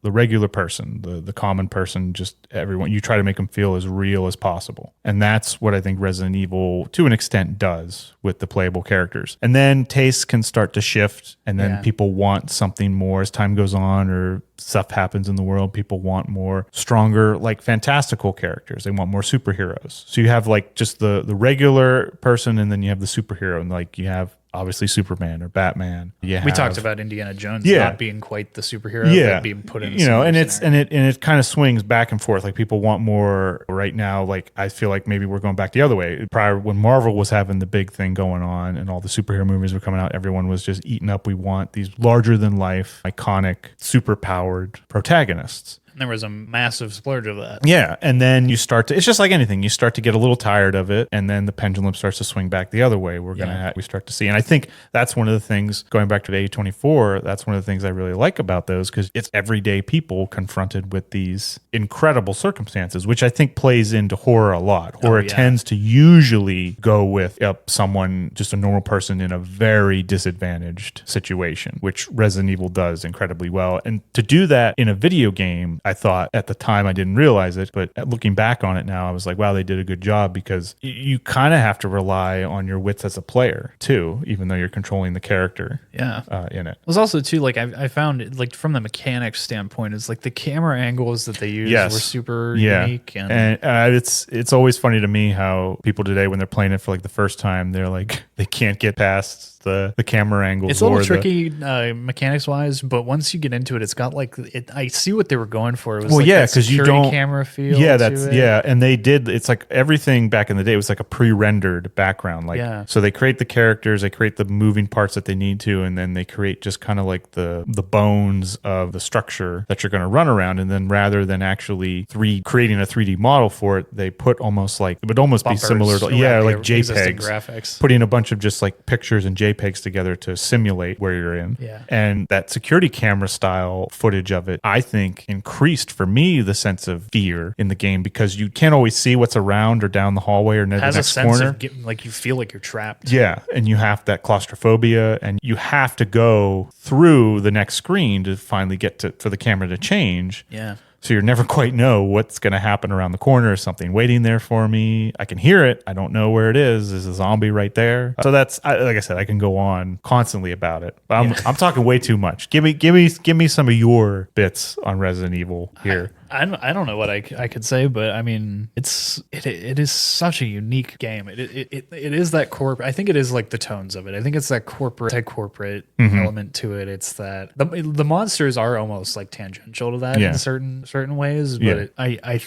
person, the common person, just everyone. You try to make them feel as real as possible. And that's what I think Resident Evil to an extent does with the playable characters. And then tastes can start to shift, and then people want something more as time goes on, or stuff happens in the world. People want more stronger, like fantastical characters. They want more superheroes. So you have like just the regular person, and then you have the superhero, and like you have obviously Superman or Batman. We talked about Indiana Jones not being quite the superhero, but being put in it kind of swings back and forth. Like people want more right now. Like I feel like maybe we're going back the other way. Prior, when Marvel was having the big thing going on and all the superhero movies were coming out, everyone was just eating up. We want these larger than life, iconic, super powered protagonists. There was a massive splurge of that. Yeah. And then you start to, it's just like anything. You start to get a little tired of it. And then the pendulum starts to swing back the other way. We start to see. And I think that's one of the things, going back to the A24, that's one of the things I really like about those, because it's everyday people confronted with these incredible circumstances, which I think plays into horror a lot. Horror tends to usually go with someone, just a normal person in a very disadvantaged situation, which Resident Evil does incredibly well. And to do that in a video game, I thought at the time I didn't realize it, but looking back on it now, I was like, wow, they did a good job, because you kind of have to rely on your wits as a player too, even though you're controlling the character in it. It was also too, like I found, like from the mechanics standpoint, is like the camera angles that they used were super unique. And it's always funny to me how people today, when they're playing it for like the first time, they're like, they can't get past the camera angles. It's a little tricky mechanics wise, but once you get into it, it's got like I see what they were going for. It was because you don't camera feel. Yeah, that's and they did. It's like everything back in the day, it was like a pre-rendered background. Like so they create the characters, they create the moving parts that they need to, and then they create just kind of like the bones of the structure that you're going to run around. And then rather than actually creating a 3D model for it, they put almost like it would almost bumpers be similar to like JPEGs, graphics, putting a bunch of just like pictures and JPEGs together to simulate where you're in. And that security camera style footage of it, I think, increased for me the sense of fear in the game, because you can't always see what's around or down the hallway or near the next corner. Like you feel like you're trapped. Yeah, and you have that claustrophobia, and you have to go through the next screen to finally get for the camera to change. Yeah. So you never quite know what's going to happen around the corner. Is something waiting there for me? I can hear it. I don't know where it is. Is a zombie right there? So that's, like I said, I can go on constantly about it. But I'm talking way too much. Give me some of your bits on Resident Evil here. I don't know what I could say, but I mean, it is such a unique game. It is that corporate. I think it is like the tones of it. I think it's that corporate element to it. It's that the monsters are almost like tangential to that in certain ways. But I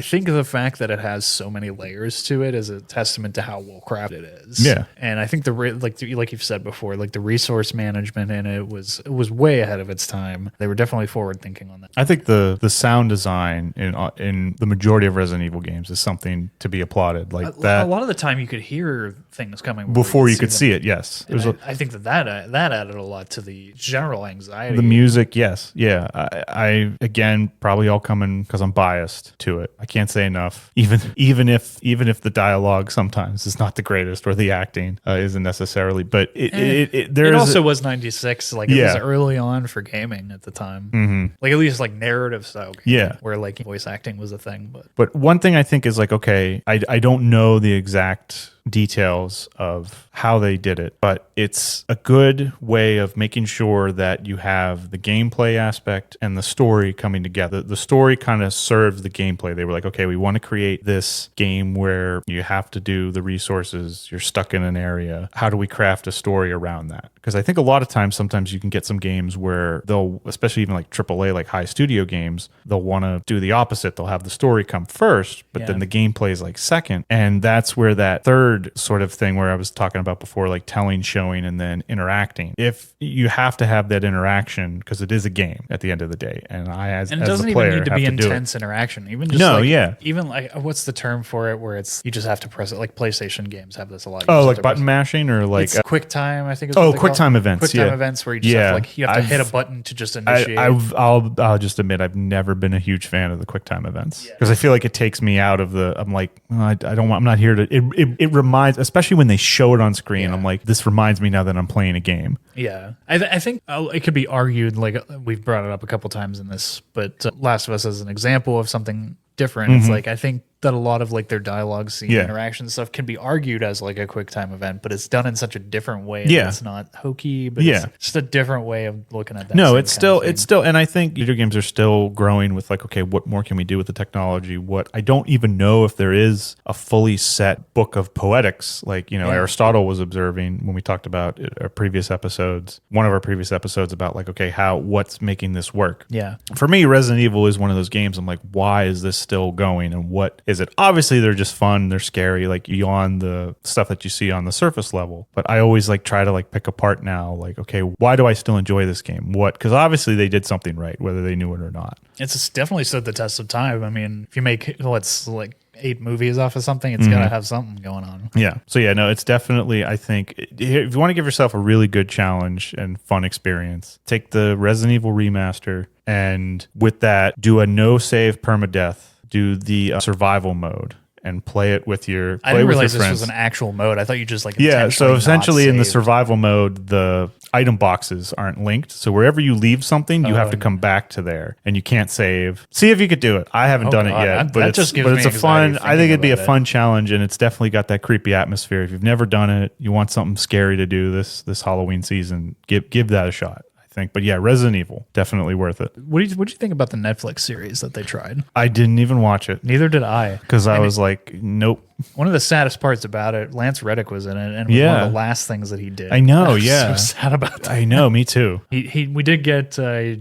think the fact that it has so many layers to it is a testament to how well crafted it is. Yeah, and I think like you've said before, like the resource management in it was way ahead of its time. They were definitely forward thinking on that. I think the sound design design in the majority of Resident Evil games is something to be applauded. Like that, a lot of the time you could hear things coming before you could see it. Yes, I think that added a lot to the general anxiety. The music, yes, yeah. I again probably all coming because I'm biased to it. I can't say enough. Even if the dialogue sometimes is not the greatest or the acting isn't necessarily, but it also was 96. Like it was early on for gaming at the time. Mm-hmm. Like at least like narrative style gaming, yeah, where like voice acting was a thing. But one thing I think is like, okay, I don't know the exact details of how they did it, but it's a good way of making sure that you have the gameplay aspect and the story coming together. The story kind of serves the gameplay. They were like, okay, we want to create this game where you have to do the resources, you're stuck in an area. How do we craft a story around that? Because I think a lot of times, sometimes you can get some games where they'll, especially even like AAA, like high studio games, they'll want to do the opposite. They'll have the story come first, but then the gameplay is like second. And that's where that third sort of thing where I was talking about before, like telling, showing, and then interacting. If you have to have that interaction, because it is a game at the end of the day, and it doesn't even need to be intense interaction. Even just even like what's the term for it, where it's you just have to press it. Like PlayStation games have this a lot. Like button mashing or like quick time. I think. Quick time events. Quick time events where you just you have to hit a button to just initiate. I'll just admit I've never been a huge fan of the quick time events because I feel like it takes me out of the. I'm like I don't want. I'm not here to. It reminds, especially when they show it on screen. I'm like, this reminds me now that I'm playing a game. Yeah, I think it could be argued, like we've brought it up a couple times in this, but Last of Us as an example of something different. It's like I think that a lot of like their dialogue scene interaction stuff can be argued as like a quick time event, but it's done in such a different way. It's not hokey, but it's just a different way of looking at that. No, it's still, and I think video games are still growing with like, okay, what more can we do with the technology? What I don't even know if there is a fully set book of poetics, like, Aristotle was observing when we talked about our previous episodes, one of our previous episodes about like, okay, what's making this work? Yeah. For me, Resident Evil is one of those games. I'm like, why is this still going? And what is it? Obviously, they're just fun. They're scary, like beyond the stuff that you see on the surface level. But I always like try to like pick apart now, like, okay, why do I still enjoy this game? What? Because obviously they did something right, whether they knew it or not. It's definitely stood the test of time. I mean, if you make what's like 8 movies off of something, it's got to have something going on. Yeah. So it's definitely, I think, if you want to give yourself a really good challenge and fun experience, take the Resident Evil remaster, and with that, do a no save permadeath. Do the survival mode and play it with your. I didn't realize this was an actual mode. I thought you just like So essentially, in the survival mode, the item boxes aren't linked. So wherever you leave something, you have to come back to there, and you can't save. See if you could do it. I haven't done it yet, but it's a fun. I think it'd be a fun challenge, and it's definitely got that creepy atmosphere. If you've never done it, you want something scary to do this Halloween season, give that a shot. But Resident Evil, definitely worth it. What did you think about the Netflix series that they tried? I didn't even watch it. Neither did I. Because I was like, nope. One of the saddest parts about it, Lance Reddick was in it, and it was one of the last things that he did. I know, I was so sad about that. I know, me too. We did get a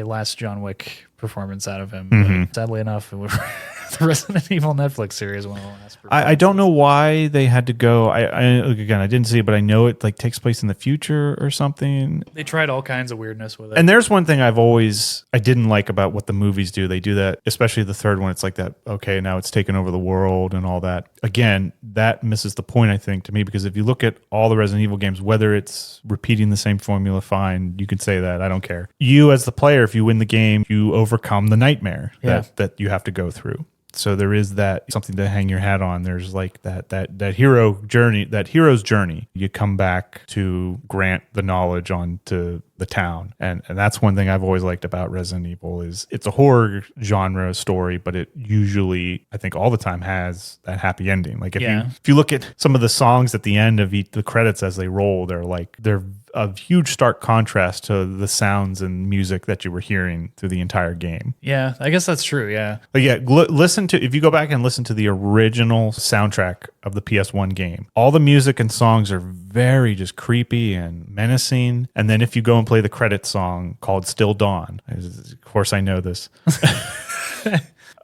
last John Wick performance out of him. But sadly enough, it was the Resident Evil Netflix series one of the last. I don't know why they had to go. I didn't see it, but I know it like takes place in the future or something. They tried all kinds of weirdness with it. And there's one thing I didn't like about what the movies do. They do that, especially the third one. It's like that. Okay, now it's taken over the world and all that. Again, that misses the point, I think, to me, because if you look at all the Resident Evil games, whether it's repeating the same formula, fine, you can say that. I don't care. You as the player, if you win the game, you overcome the nightmare that you have to go through. So there is that something to hang your hat on. There's like that hero's journey. You come back to grant the knowledge onto the town, and that's one thing I've always liked about Resident Evil is it's a horror genre story, but it usually, I think, all the time has that happy ending. Like if you look at some of the songs at the end of the credits as they roll, they're a huge stark contrast to the sounds and music that you were hearing through the entire game. Yeah, I guess that's true. Yeah. But if you go back and listen to the original soundtrack of the PS1 game, all the music and songs are very just creepy and menacing. And then if you go and play the credit song called Still Dawn, of course I know this,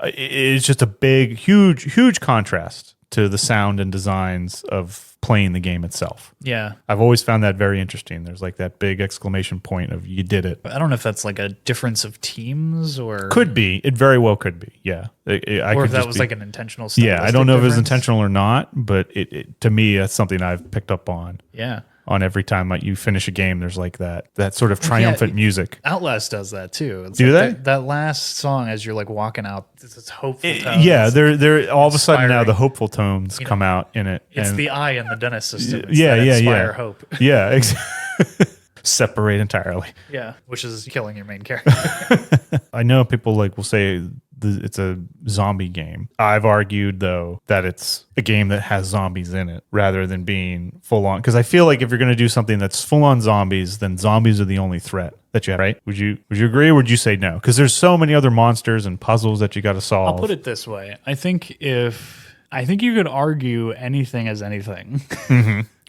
it's just a big, huge contrast to the sound and designs of playing the game itself. Yeah. I've always found that very interesting. There's like that big exclamation point of you did it. I don't know if that's like a difference of teams or... Could be. It very well could be. Yeah. Or if that was like an intentional stylistic Yeah, I don't know if it was difference. intentional or not, but to me, that's something I've picked up on. Yeah. On every time like you finish a game, there's like that sort of triumphant music. Outlast does that too. It's Do like they? That last song as you're like walking out, it's hopeful tone. Yeah, they're all of a sudden now inspiring. the hopeful tones come out in it. It's and the eye in the dentist system. It's yeah, that yeah, inspire yeah. hope. Yeah, separate entirely. Yeah, which is killing your main character. I know people like will say it's a zombie game. I've argued though that it's a game that has zombies in it rather than being full on. Because I feel like if you're going to do something that's full on zombies, then zombies are the only threat that you have, right? Would you agree or would you say no? Because there's so many other monsters and puzzles that you got to solve. I'll put it this way. I think you could argue anything as anything.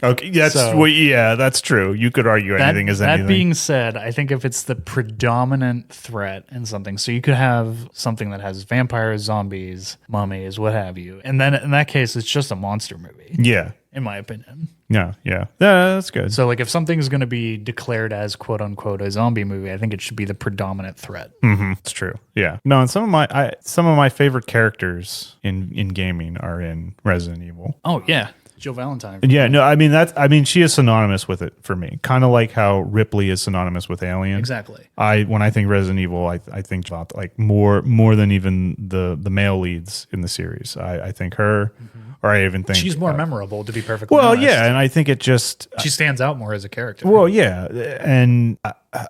Okay, that's true. You could argue anything as anything. That being said, I think if it's the predominant threat in something, so you could have something that has vampires, zombies, mummies, what have you, and then in that case, it's just a monster movie. Yeah. In my opinion. Yeah, that's good. So like if something's going to be declared as quote unquote a zombie movie, I think it should be the predominant threat. It's true. Yeah. No, and some of my favorite characters in gaming are in Resident Evil. Oh yeah. Jill Valentine. Yeah, no, I mean she is synonymous with it for me. Kind of like how Ripley is synonymous with Alien. Exactly. When I think Resident Evil, I think about like more than even the male leads in the series. I think her, or I even think she's more memorable, to be perfectly well, honest. yeah, and I think it just she stands out more as a character. well, yeah, and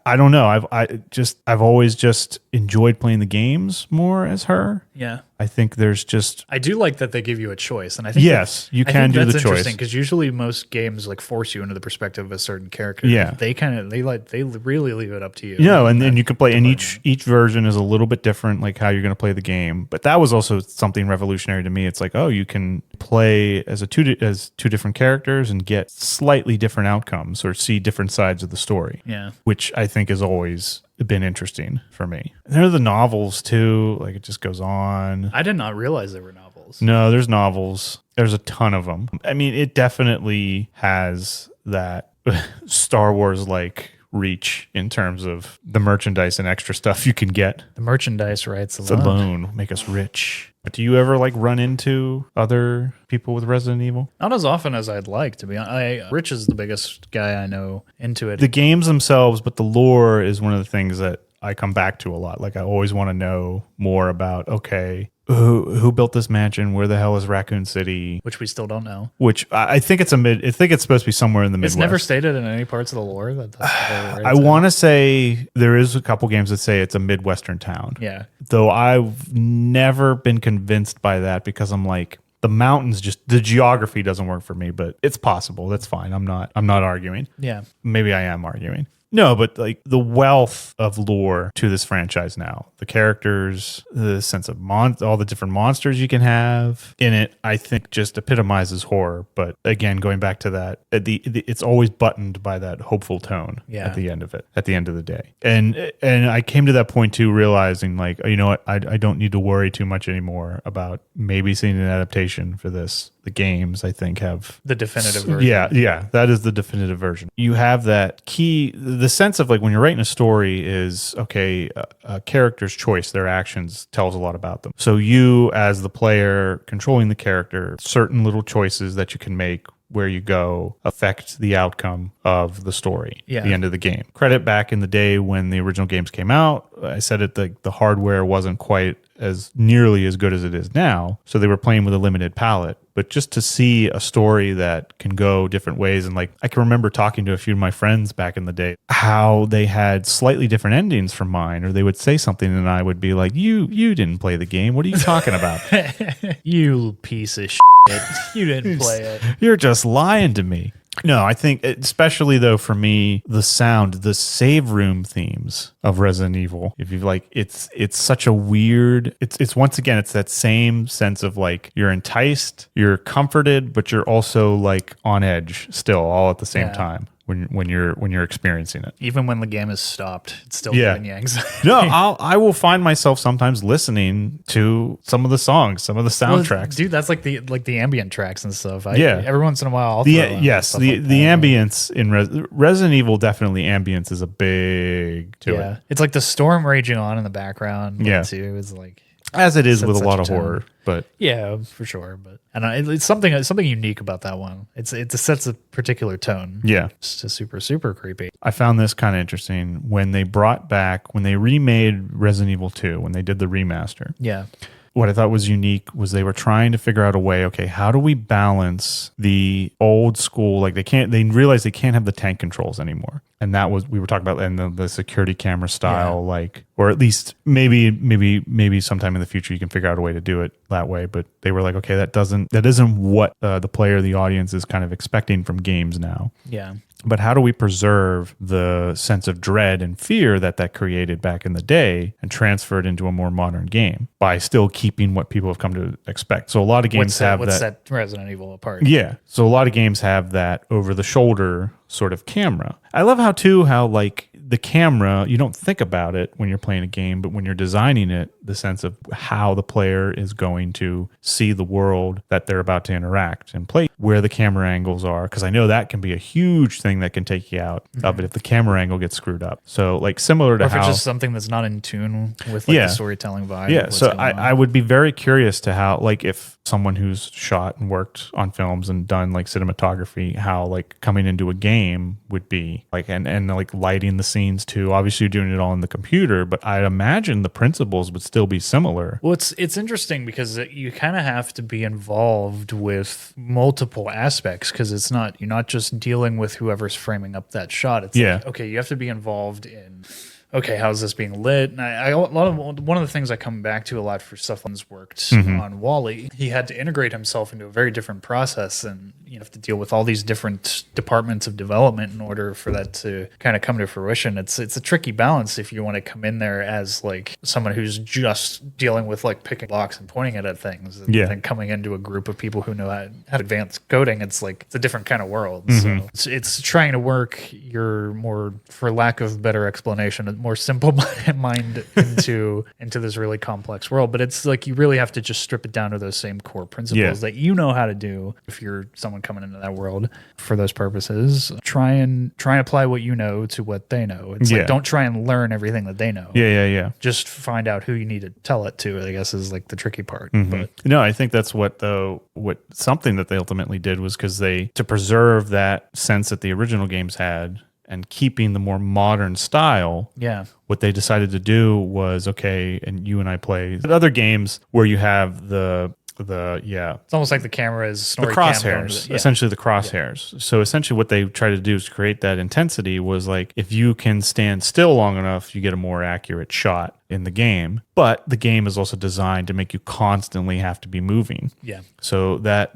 I don't know. I've always just enjoyed playing the games more as her. Yeah. I think there's just I do like that they give you a choice, and I think yes, you can do the choice. Interesting because usually most games like force you into the perspective of a certain character. Yeah, they really leave it up to you. And then you can play, and each version is a little bit different, like how you're going to play the game. But that was also something revolutionary to me. It's like, oh, you can play as two different characters and get slightly different outcomes or see different sides of the story. Yeah, which I think has always been interesting for me. And there are the novels too. Like it just goes on. I did not realize there were novels. No, there's novels. There's a ton of them. I mean, it definitely has that Star Wars like reach in terms of the merchandise and extra stuff you can get. The merchandise rights alone make us rich. But do you ever like run into other people with Resident Evil? Not as often as I'd like, to be honest. Rich is the biggest guy I know into it. The games themselves, but the lore is one of the things that I come back to a lot. Like I always want to know more about, okay, who built this mansion? Where the hell is Raccoon City? Which we still don't know. Which I think it's supposed to be somewhere in the Midwest. It's never stated in any parts of the lore that's I want to say there is a couple games that say it's a Midwestern town. Yeah. Though I've never been convinced by that because I'm like, the mountains the geography doesn't work for me, but it's possible. That's fine. I'm not arguing. Yeah. Maybe I am arguing. No, but like the wealth of lore to this franchise now, the characters, the sense of all the different monsters you can have in it, I think just epitomizes horror. But again, going back to that, it's always buttoned by that hopeful tone at the end of it, at the end of the day. And I came to that point too, realizing like, you know what, I don't need to worry too much anymore about maybe seeing an adaptation for this. The games, I think, have the definitive version. Yeah, that is the definitive version. You have that key, the sense of like when you're writing a story is, okay, a character's choice, their actions tells a lot about them. So you, as the player controlling the character, certain little choices that you can make where you go affect the outcome of the story, the end of the game. Credit back in the day when the original games came out, I said it, the hardware wasn't quite as nearly as good as it is now. So they were playing with a limited palette. But just to see a story that can go different ways, and like I can remember talking to a few of my friends back in the day, how they had slightly different endings from mine, or they would say something and I would be like, you didn't play the game. What are you talking about? You piece of shit. You didn't play it. You're just lying to me. No, I think especially though for me, the save room themes of Resident Evil. If you like, it's such a weird. It's once again, it's that same sense of like you're enticed, you're comforted, but you're also like on edge still, all at the same time. when you're experiencing it. Even when the game is stopped, it's still giving you anxiety. No, I will find myself sometimes listening to some of the songs, some of the soundtracks. Dude, that's like the ambient tracks and stuff. Every once in a while, I'll the the ambience in Resident Evil, definitely ambience is a big to it. It's like the storm raging on in the background. Too is like. As it is with a lot of horror, but yeah, for sure. But and it's something unique about that one. It sets a particular tone. Yeah, it's just super creepy. I found this kind of interesting when they remade Resident Evil 2 when they did the remaster. Yeah. What I thought was unique was they were trying to figure out a way, okay, how do we balance the old school, like they realized they can't have the tank controls anymore. And that was, we were talking about, and the security camera style, like, or at least maybe sometime in the future you can figure out a way to do it that way. But they were like, okay, that isn't what the player, the audience is kind of expecting from games now. Yeah. But how do we preserve the sense of dread and fear that created back in the day and transfer it into a more modern game by still keeping what people have come to expect? So a lot of games what's set Resident Evil apart. Yeah. So a lot of games have that over the shoulder sort of camera. I love how like the camera, you don't think about it when you're playing a game, but when you're designing it, the sense of how the player is going to see the world that they're about to interact and play, where the camera angles are, because I know that can be a huge thing that can take you out of it if the camera angle gets screwed up. So like similar to or if it's just something that's not in tune with like the storytelling vibe. Yeah, so I would be very curious to how, like, if someone who's shot and worked on films and done like cinematography, how like coming into a game would be like, and like lighting the scenes too. Obviously you're doing it all in the computer, but I'd imagine the principles would still be similar. Well, it's interesting because you kind of have to be involved with multiple aspects, because you're not just dealing with whoever's framing up that shot. It's like, okay, you have to be involved in, okay, how's this being lit? And one of the things I come back to a lot for stuff that's worked on Wally, he had to integrate himself into a very different process, and you have to deal with all these different departments of development in order for that to kind of come to fruition. It's a tricky balance if you want to come in there as like someone who's just dealing with like picking blocks and pointing it at things, and then coming into a group of people who know how to advance coding. It's like it's a different kind of world. So it's trying to work your more, for lack of better explanation, more simple mind into this really complex world. But it's like you really have to just strip it down to those same core principles that you know how to do if you're someone coming into that world for those purposes. Try and apply what you know to what they know. It's like, don't try and learn everything that they know. Yeah. Just find out who you need to tell it to, I guess, is like the tricky part. But no, I think that's what something that they ultimately did was because to preserve that sense that the original games had and keeping the more modern style. Yeah. What they decided to do was, okay, and you and I play other games where you have it's almost like the camera is the crosshairs, essentially the crosshairs. So essentially what they try to do is create that intensity was like, if you can stand still long enough, you get a more accurate shot in the game. But the game is also designed to make you constantly have to be moving. Yeah. So that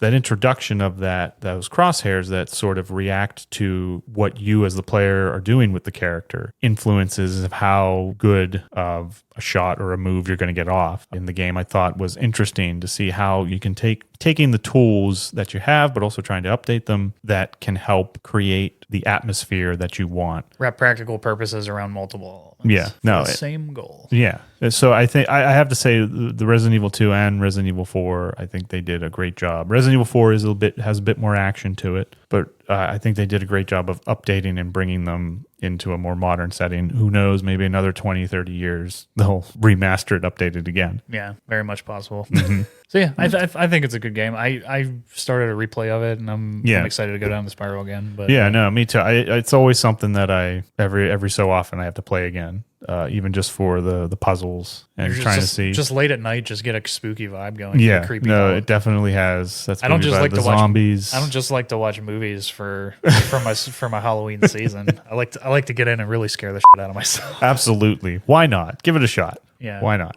introduction of those crosshairs that sort of react to what you as the player are doing with the character influences of how good of a shot or a move you're going to get off in the game. I thought was interesting to see how you can taking the tools that you have, but also trying to update them that can help create the atmosphere that you want. Wrap practical purposes around multiple elements. Yeah. No. Same goal. Yeah. So I think I have to say the Resident Evil 2 and Resident Evil 4, I think they did a great job. Resident Evil 4 has a bit more action to it, but I think they did a great job of updating and bringing them into a more modern setting. Who knows, maybe another 20, 30 years, they'll remaster it, update it again. Yeah, very much possible. So yeah, I think it's a good game. I started a replay of it, and I'm excited to go down the spiral again. But yeah, no, me too. It's always something that every so often I have to play again. Even just for the puzzles and trying to see. Just late at night, just get a spooky vibe going. Yeah, creepy vibe. It definitely has. That's I don't just like to zombies. I don't just like to watch movies for my Halloween season. I like to get in and really scare the shit out of myself. Absolutely. Why not? Give it a shot. Yeah. Why not?